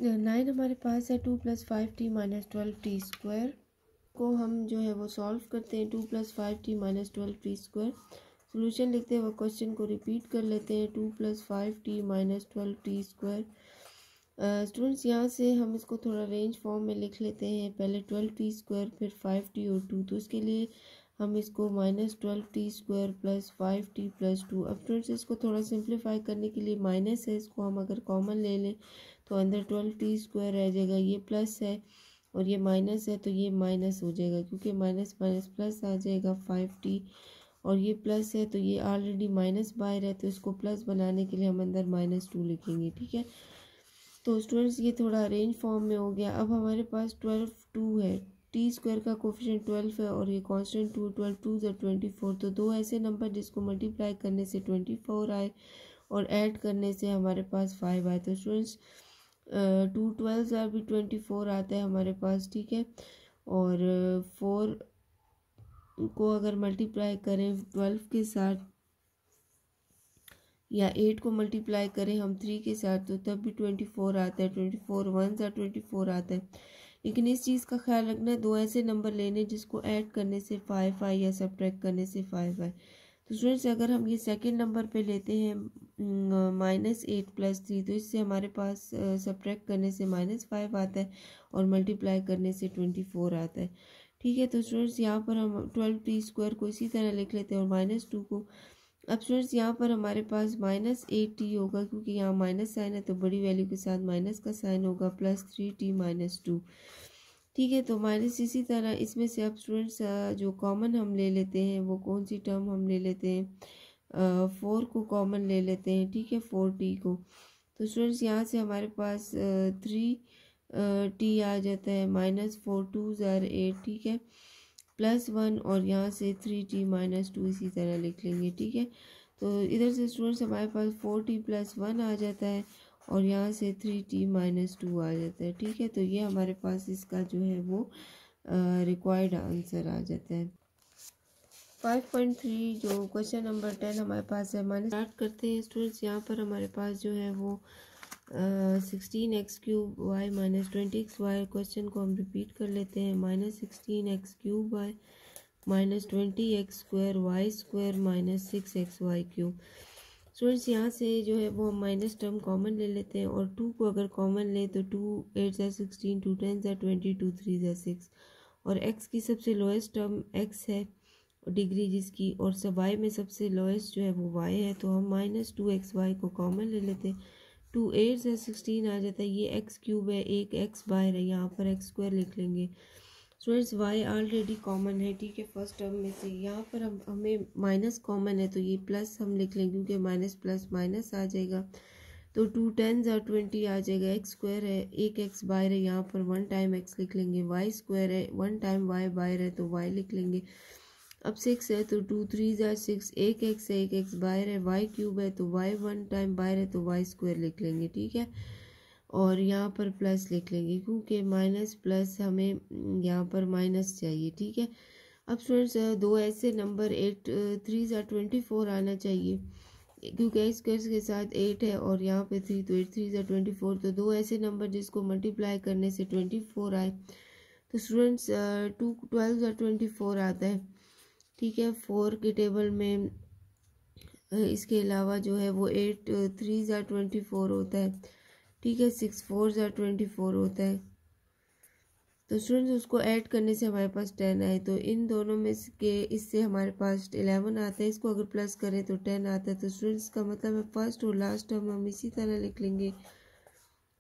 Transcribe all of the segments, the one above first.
9 हमारे पास है 2 + 5t - 12t² को हम जो है वो सॉल्व करते हैं। 2 + 5t - 12t²। सोल्यूशन लिखते हैं वो क्वेश्चन को रिपीट कर लेते हैं। 2 + 5t - 12t²। स्टूडेंट्स यहाँ से हम इसको थोड़ा रेंज फॉर्म में लिख लेते हैं। पहले 12t² फिर 5t और 2, तो इसके लिए हम इसको -12t² + 5t + 2। अब स्टूडेंट्स इसको थोड़ा सिंप्लीफाई करने के लिए माइनस है, इसको हम अगर कॉमन ले लें तो अंदर 12t² रह जाएगा, ये प्लस है और ये माइनस है तो ये माइनस हो जाएगा, क्योंकि माइनस माइनस प्लस आ जाएगा 5t, और ये प्लस है तो ये ऑलरेडी माइनस बाहर है, तो इसको प्लस बनाने के लिए हम अंदर -2 लिखेंगे। ठीक है, तो स्टूडेंट्स ये थोड़ा रेंज फॉर्म में हो गया। अब हमारे पास 12 2 है, t² का कोफिशिएंट 12 है और ये कांस्टेंट 2, 12 2 = 24। तो दो ऐसे नंबर जिसको मल्टीप्लाई करने से 24 आए और ऐड करने से हमारे पास 5 आए। तो स्टूडेंट्स 2 12 भी 24 आता है हमारे पास। ठीक है, और 4 को अगर मल्टीप्लाई करें 12 के साथ या 8 को मल्टीप्लाई करें हम 3 के साथ तो तब भी 24 आता है। 24 1 सा 24 आता है। लेकिन इस चीज़ का ख्याल रखना है, दो ऐसे नंबर लेने जिसको ऐड करने से 5 आए या सब्ट्रैक्ट करने से 5 आए। तो स्टूडेंट्स अगर हम ये सेकंड नंबर पे लेते हैं -8 + 3, तो इससे हमारे पास सब्ट्रैक्ट करने से -5 आता है और मल्टीप्लाई करने से 24 आता है। ठीक है, तो स्टूडेंट्स यहाँ पर हम 12t² को इसी तरह लिख लेते हैं और -2 को। अब स्टूडेंट्स यहाँ पर हमारे पास -8t होगा, क्योंकि यहाँ माइनस साइन है तो बड़ी वैल्यू के साथ माइनस का साइन होगा, +3t - 2। ठीक है, तो माइनस इसी तरह इसमें से अब स्टूडेंट्स जो कॉमन हम ले लेते हैं वो कौन सी टर्म हम ले लेते हैं, 4 को कॉमन ले लेते हैं। ठीक है, 4t को। तो स्टूडेंट्स यहाँ से हमारे पास 3t आ जाता है, -4 2 * 8। ठीक है, +1 और यहाँ से 3t - 2 इसी तरह लिख लेंगे। ठीक है, तो इधर से स्टूडेंट्स हमारे पास 4t + 1 आ जाता है और यहाँ से 3t - 2 आ जाता है। ठीक है, तो ये हमारे पास इसका जो है वो रिक्वायर्ड आंसर आ जाता है। 5.3 जो क्वेश्चन नंबर 10 हमारे पास है, स्टार्ट करते हैं स्टूडेंट्स। यहाँ पर हमारे पास जो है वो 16x³ y - 20xy क्वेश्चन को हम रिपीट कर लेते हैं। -16x³ y - 20x² y² - 6xy³। Students यहाँ से जो है वो हम माइनस टर्म कॉमन ले लेते हैं और 2 को अगर कॉमन ले तो 2 8 * 16, 2 10 * 20, 2 3 * 6, और x की सबसे लोएस्ट टर्म x है डिग्री जिसकी, और सब y में सबसे लोएस्ट जो है वो y है, तो हम -2xy को कॉमन ले लेते हैं। 2 8 * 16 आ जाता है, ये x³ है, एक x बाहर है, यहाँ पर x² लिख लेंगे। स्टूडेंट्स y ऑलरेडी कॉमन है। ठीक है, फर्स्ट टर्म में से यहाँ पर हमें माइनस कॉमन है तो ये प्लस हम लिख लेंगे, क्योंकि माइनस प्लस माइनस आ जाएगा। तो 2 10 * 20 आ जाएगा, x² है, एक x बाहर है, यहाँ पर 1 टाइम x लिख लेंगे। y² है, 1 टाइम y बाहर है तो y लिख लेंगे। अब 6 है तो 2 3 * 6, एक x है, एक x बाहर है, y³ है तो y 1 टाइम बाहर है तो y² लिख लेंगे। ठीक है, और यहाँ पर प्लस लिख लेंगे, क्योंकि माइनस प्लस हमें यहाँ पर माइनस चाहिए। ठीक है, अब स्टूडेंट्स दो ऐसे नंबर 8 3 * 24 आना चाहिए, क्योंकि x² के साथ 8 है और यहाँ पे 3, तो 8 3 * 24। तो दो ऐसे नंबर जिसको मल्टीप्लाई करने से 24 आए, तो स्टूडेंट्स 2 12 * 24 आता है। ठीक है, 4 के टेबल में इसके अलावा जो है वो 8 3 * 24 होता है। ठीक है, 6 4 * 24 होता है। तो स्टूडेंट्स उसको ऐड करने से हमारे पास 10 आए, तो इन दोनों में के इससे हमारे पास 11 आता है, इसको अगर प्लस करें तो 10 आता है। तो स्टूडेंट्स का मतलब है फर्स्ट और लास्ट टर्म हम इसी तरह लिख लेंगे।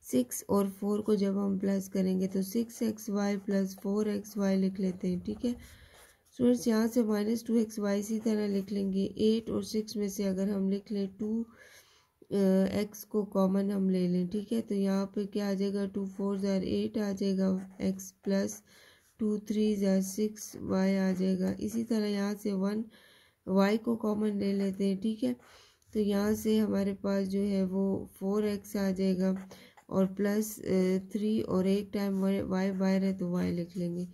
6 और 4 को जब हम प्लस करेंगे तो 6xy + 4xy लिख लेते हैं। ठीक है, स्टूडेंट्स यहाँ से -2xy इसी तरह लिख लेंगे। 8 और 6 में से अगर हम लिख लें 2x को कॉमन हम ले लें। ठीक है, तो यहाँ पे क्या आ जाएगा, 2 4 * 8 आ जाएगा x + 2 3 * 6y आ जाएगा। इसी तरह यहाँ से 1 y को कॉमन ले लेते हैं। ठीक है, तो यहाँ से हमारे पास जो है वो 4x आ जाएगा और +3 और एक टाइम y बाहर है तो y लिख लेंगे।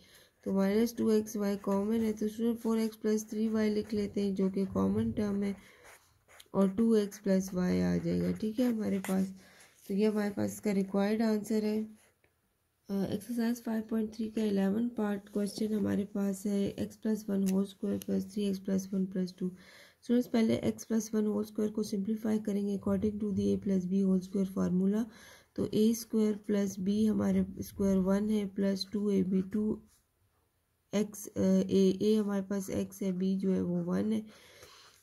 तो -2xy कॉमन है, तो स्टूडेंट 4x + 3y लिख लेते हैं जो कि कॉमन टर्म है, और 2x + y आ जाएगा। ठीक है हमारे पास। तो ये हमारे पास इसका रिक्वायर्ड आंसर है। एक्सरसाइज 5.3 का 11 पार्ट क्वेश्चन हमारे पास है x+1 whole square plus 3x+1 plus 2। Students पहले x+1 होल स्क्वायर को सिंप्लीफाई करेंगे according to the a plus B whole square formula. तो a स्क्वायर प्लस b हमारे स्क्वायर 1 है प्लस 2ab 2x a हमारे पास x है, b जो है वो 1 है।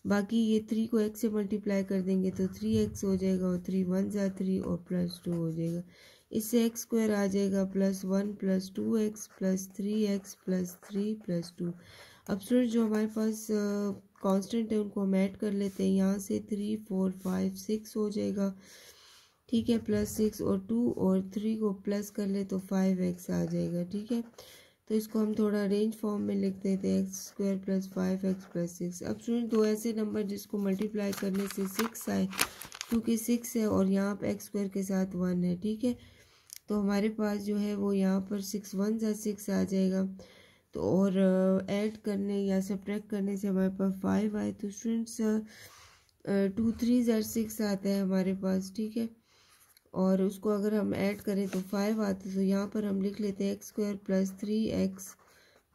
बाकी ये 3 को x से मल्टीप्लाई कर देंगे तो 3x हो जाएगा और 3 1 जा 3 और प्लस 2 हो जाएगा। इससे x स्क्वायर आ जाएगा +1 plus 2x plus 3x plus 3 plus 2। अब स्टूडेंट जो हमारे पास कांस्टेंट है उनको हम ऐड कर लेते हैं। यहाँ से 3 4 5 6 हो जाएगा, ठीक है, प्लस 6 और 2 और 3 को प्लस कर ले तो 5x आ जाएगा, ठीक है। तो इसको हम थोड़ा रेंज फॉर्म में लिख देते हैं x square plus 5x plus 6। अब स्टूडेंट दो ऐसे नंबर जिसको मल्टीप्लाई करने से 6 आए, क्योंकि 6 है और यहाँ पर एक्स स्क्वायर के साथ 1 है, ठीक है। तो हमारे पास जो है वो यहाँ पर 6 1 जा 6 आ जाएगा। तो और ऐड करने या सब्ट्रैक्ट करने से हमारे पास 5 आए। तो स्टूडेंट्स 2 3 जा 6 आता है हमारे पास, ठीक है। और उसको अगर हम ऐड करें तो 5 आते, तो यहाँ पर हम लिख लेते हैं x square plus 3x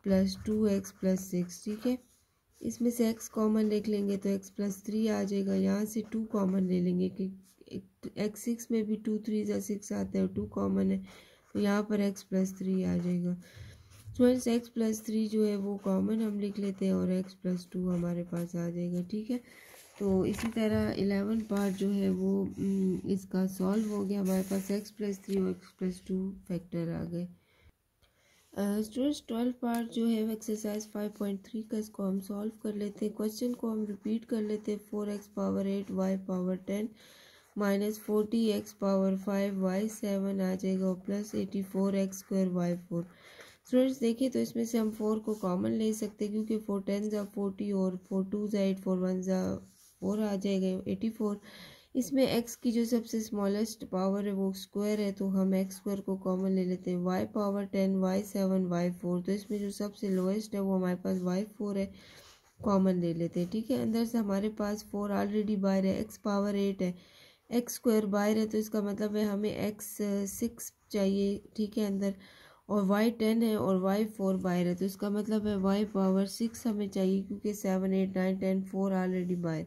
plus 2x plus 6, ठीक है। इसमें से x कॉमन लिख लेंगे तो x प्लस 3 आ जाएगा। यहाँ से 2 कॉमन ले लेंगे कि x 6 में भी 2 3 जा 6 आता है और 2 कॉमन है, तो यहाँ पर x प्लस 3 आ जाएगा। स्टूडेंट्स x प्लस 3 जो है वो कॉमन हम लिख लेते हैं और x प्लस 2 हमारे पास आ जाएगा, ठीक है। तो इसी तरह 11 पार्ट जो है वो इसका सॉल्व हो गया। हमारे पास x प्लस 3 और x प्लस 2 फैक्टर आ गए। स्टूडेंट्स 12 पार्ट जो है एक्सरसाइज 5.3 का, इसको हम सॉल्व कर लेते हैं। क्वेश्चन को हम रिपीट कर लेते हैं। 4x power 8 y power 10 minus 40x power 5 y 7 आ जाएगा और plus 84x square y 4। Students देखिए तो इसमें से हम 4 को कॉमन ले सकते हैं, क्योंकि 4 10 जा 40 और 4 2 जा 8 4 1 जा 4 आ जाएगा 84। इसमें x की जो सबसे स्मॉलेस्ट पावर है वो स्क्वायर है, तो हम x स्क्वायर को कॉमन ले लेते हैं। y पावर 10 y 7 y 4, तो इसमें जो सबसे लोएस्ट है वो हमारे पास y 4 है, कॉमन ले लेते हैं, ठीक है। अंदर से हमारे पास 4 ऑलरेडी बाहर है, x पावर 8 है, x स्क्वायर बाहर है, तो इसका मतलब है हमें x 6 चाहिए, ठीक है, अंदर, और y 10 है और y 4 बाहर है, तो इसका मतलब है y पावर 6 हमें चाहिए, क्योंकि 7 8 9 10 4 ऑलरेडी बाहर।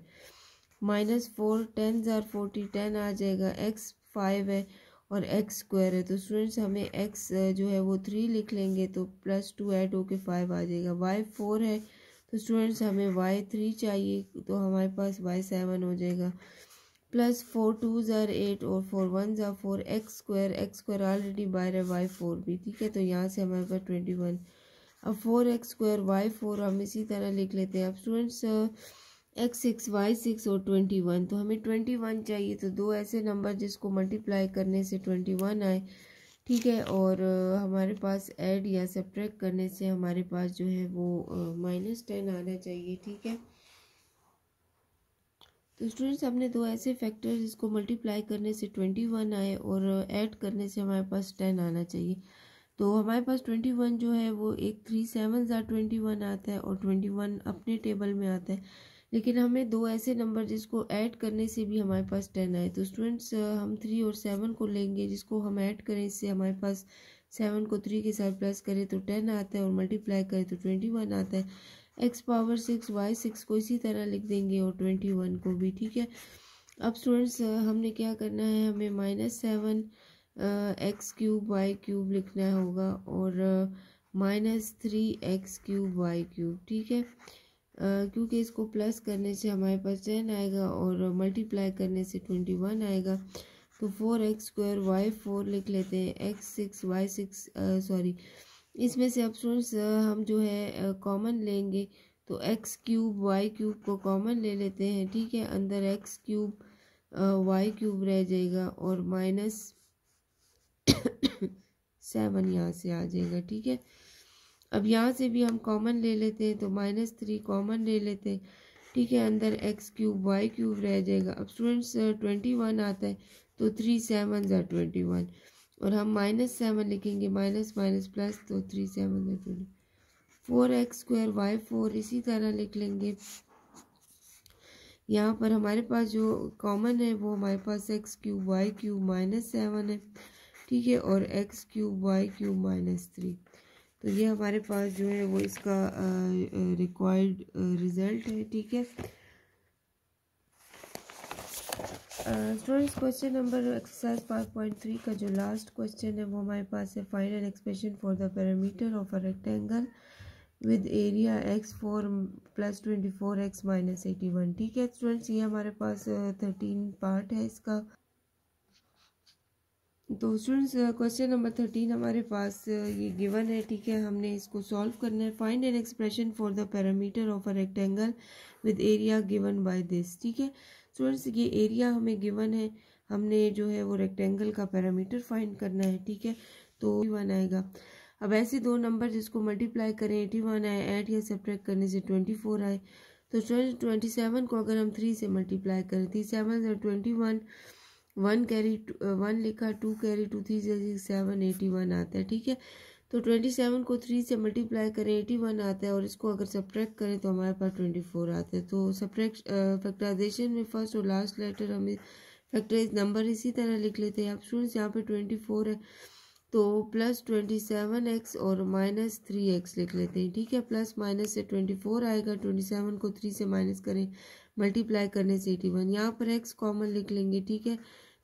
माइनस 4 10 जार 40 10 आ जाएगा, x 5 है और x स्क्वायर है, तो स्टूडेंट्स हमें x जो है वो 3 लिख लेंगे, तो प्लस 2 ऐड होके 5 आ जाएगा। y 4 है, तो स्टूडेंट्स हमें y 3 चाहिए, तो हमारे पास y 7 हो जाएगा। प्लस 4 2 जार 8 और 4 1 जार 4, x स्क्वायर ऑलरेडी बाहर है, y 4 भी, ठीक है। तो यहाँ से हमारे पास 21। अब 4x स्क्वायर y 4 हम इसी तरह लिख लेते हैं। अब स्टूडेंट्स x 6 y 6 और 21, तो हमें 21 चाहिए। तो दो ऐसे नंबर जिसको मल्टीप्लाई करने से 21 आए, ठीक है, और हमारे पास ऐड या सब्ट्रैक्ट करने से हमारे पास जो है वो -10 आना चाहिए, ठीक है। तो स्टूडेंट्स हमने दो ऐसे फैक्टर जिसको मल्टीप्लाई करने से 21 आए और ऐड करने से हमारे पास 10 आना चाहिए। तो हमारे पास 21 जो है वो एक 3 7 जार 21 आता है और 21 अपने टेबल में आता है, लेकिन हमें दो ऐसे नंबर जिसको ऐड करने से भी हमारे पास 10 आए। तो स्टूडेंट्स हम 3 और 7 को लेंगे, जिसको हम ऐड करें इससे हमारे पास 7 को 3 के साथ प्लस करें तो 10 आता है और मल्टीप्लाई करें तो 21 आता है। x पावर 6 y 6 को इसी तरह लिख देंगे और 21 को भी, ठीक है। अब स्टूडेंट्स हमने क्या करना है, हमें -7 x क्यूब y क्यूब लिखना होगा और -3x क्यूब y क्यूब, ठीक है। क्योंकि इसको प्लस करने से हमारे पास 10 आएगा और मल्टीप्लाई करने से 21 आएगा। तो 4x स्क्वायर y 4 लिख लेते हैं, x 6 y 6 सॉरी, इसमें से अब स्टूडेंट्स हम जो है कॉमन लेंगे, तो x क्यूब y क्यूब को कॉमन ले लेते हैं, ठीक है। अंदर x क्यूब y क्यूब रह जाएगा और -7 यहाँ से आ जाएगा, ठीक है। अब यहाँ से भी हम कॉमन ले लेते हैं, तो -3 कॉमन ले लेते हैं, ठीक है। अंदर x क्यूब y क्यूब रह जाएगा। अब स्टूडेंट्स 21 आता है, तो 3 7 जार 21 और हम -7 लिखेंगे, माइनस माइनस प्लस, तो 3 7 जार 20। 4x स्क्वायर y 4 इसी तरह लिख लेंगे। यहाँ पर हमारे पास जो कॉमन है वो हमारे पास x cube y cube minus 7 है, ठीक है, और x cube y cube minus 3। तो ये हमारे पास जो है वो इसका रिक्वायर्ड रिजल्ट है, ठीक है। स्टूडेंट्स क्वेश्चन नंबर एक्सरसाइज 5.3 का जो लास्ट क्वेश्चन है वो हमारे पास है, find an expression for the parameter of a rectangle with area x4 plus 24x minus 81, ठीक है स्टूडेंट्स। ये हमारे पास 13 पार्ट है इसका। तो स्टूडेंट्स क्वेश्चन नंबर 13 हमारे पास ये गिवन है, ठीक है, हमने इसको सॉल्व करना है। Find an expression for the parameter of a rectangle with area given by this, ठीक है स्टूडेंट्स। ये एरिया हमें गिवन है, हमने जो है वो रेक्टेंगल का पैरामीटर फाइंड करना है, ठीक है। तो 81 आएगा। अब ऐसे दो नंबर जिसको मल्टीप्लाई करें 81 आए, ऐड या सब्ट्रैक्ट करने से 24 आए। तो स्टूडेंट्स 27 को अगर हम 3 से मल्टीप्लाई करें, 3 7 21, 1 कैरी 1 लिखा, 2 कैरी 2 3 7 81 आता है, ठीक है। तो 27 को 3 से मल्टीप्लाई करें 81 आता है, और इसको अगर सब्ट्रैक्ट करें तो हमारे पास 24 आता है। तो फैक्टराइजेशन में फर्स्ट और लास्ट लेटर हमें फैक्टराइज नंबर इसी तरह लिख लेते हैं। अब स्टूडेंट्स यहाँ पे 24 है तो प्लस 27x और माइनस 3x लिख लेते हैं, ठीक है। प्लस माइनस से 24 आएगा, 27 को 3 से माइनस करें मल्टीप्लाई करने से 81, यहाँ पर x कॉमन लिख लेंगे, ठीक है।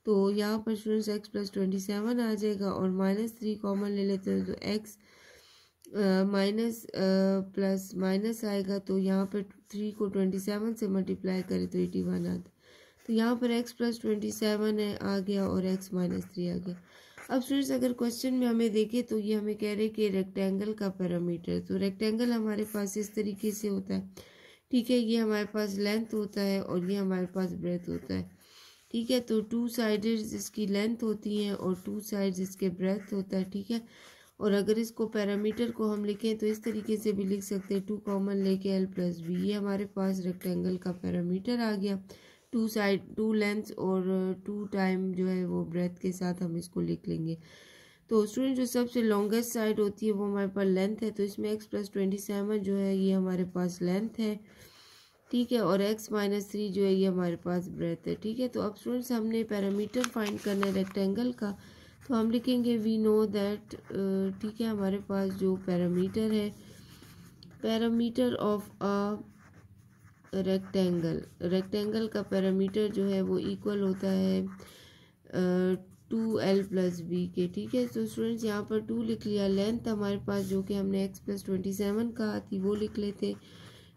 तो यहाँ पर स्टूडेंट्स x प्लस 27 आ जाएगा, और माइनस 3 कॉमन ले लेते हैं तो x माइनस प्लस माइनस आएगा। तो यहाँ पर 3 को 27 से मल्टीप्लाई करें तो 81 आता है। तो यहाँ पर x प्लस 27 है आ गया, और x माइनस 3 आ गया। अब स्टूडेंट्स अगर क्वेश्चन में हमें देखें तो ये हमें कह रहे हैं कि रेक्टेंगल का पैरामीटर, तो रेक्टेंगल हमारे पास इस तरीके से होता है, ठीक है। ये हमारे पास लेंथ होता है और ये हमारे पास ब्रेथ होता है, ठीक है। तो 2 साइड्स इसकी लेंथ होती हैं और 2 साइड्स इसके ब्रेथ होता है, ठीक है। और अगर इसको पैरामीटर को हम लिखें तो इस तरीके से भी लिख सकते हैं, 2 कॉमन लेके l प्लस बी, ये हमारे पास रेक्टेंगल का पैरामीटर आ गया। 2 साइड 2 लेंथ और 2 टाइम जो है वो ब्रेथ के साथ हम इसको लिख लेंगे। तो स्टूडेंट जो सबसे लॉन्गेस्ट साइड होती है वो हमारे पास लेंथ है, तो इसमें x प्लस 27 जो है ये हमारे पास लेंथ है, ठीक है, और x माइनस 3 जो है ये हमारे पास ब्रेथ है, ठीक है। तो अब स्टूडेंट्स हमने पैरामीटर फाइंड करना है रेक्टेंगल का, तो हम लिखेंगे वी नो दैट, ठीक है, हमारे पास जो पैरामीटर है, पैरामीटर ऑफ अ रेक्टेंगल का पैरामीटर जो है वो इक्वल होता है 2l प्लस बी के, ठीक है। तो स्टूडेंट्स यहाँ पर 2 लिख लिया, लेंथ हमारे पास जो कि हमने x प्लस 27 कहा थी वो लिख लेते,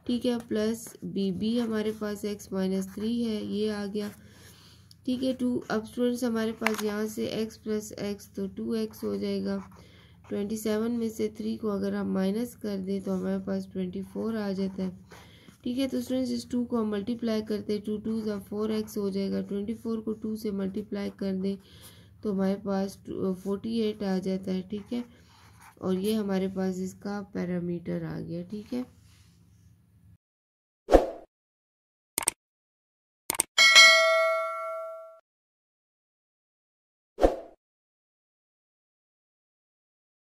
ठीक है, प्लस बी हमारे पास x माइनस 3 है ये आ गया, ठीक है। 2 अब स्टूडेंट्स हमारे पास यहाँ से x प्लस x तो 2x हो जाएगा। 27 में से 3 को अगर हम माइनस कर दें तो हमारे पास 24 आ जाता है, ठीक है। तो स्टूडेंट्स इस 2 को हम मल्टीप्लाई करते हैं, 2 2 का 4x हो जाएगा। 24 को 2 से मल्टीप्लाई कर दें तो हमारे पास 48 आ जाता है, ठीक है। और ये हमारे पास इसका पैरामीटर आ गया, ठीक है।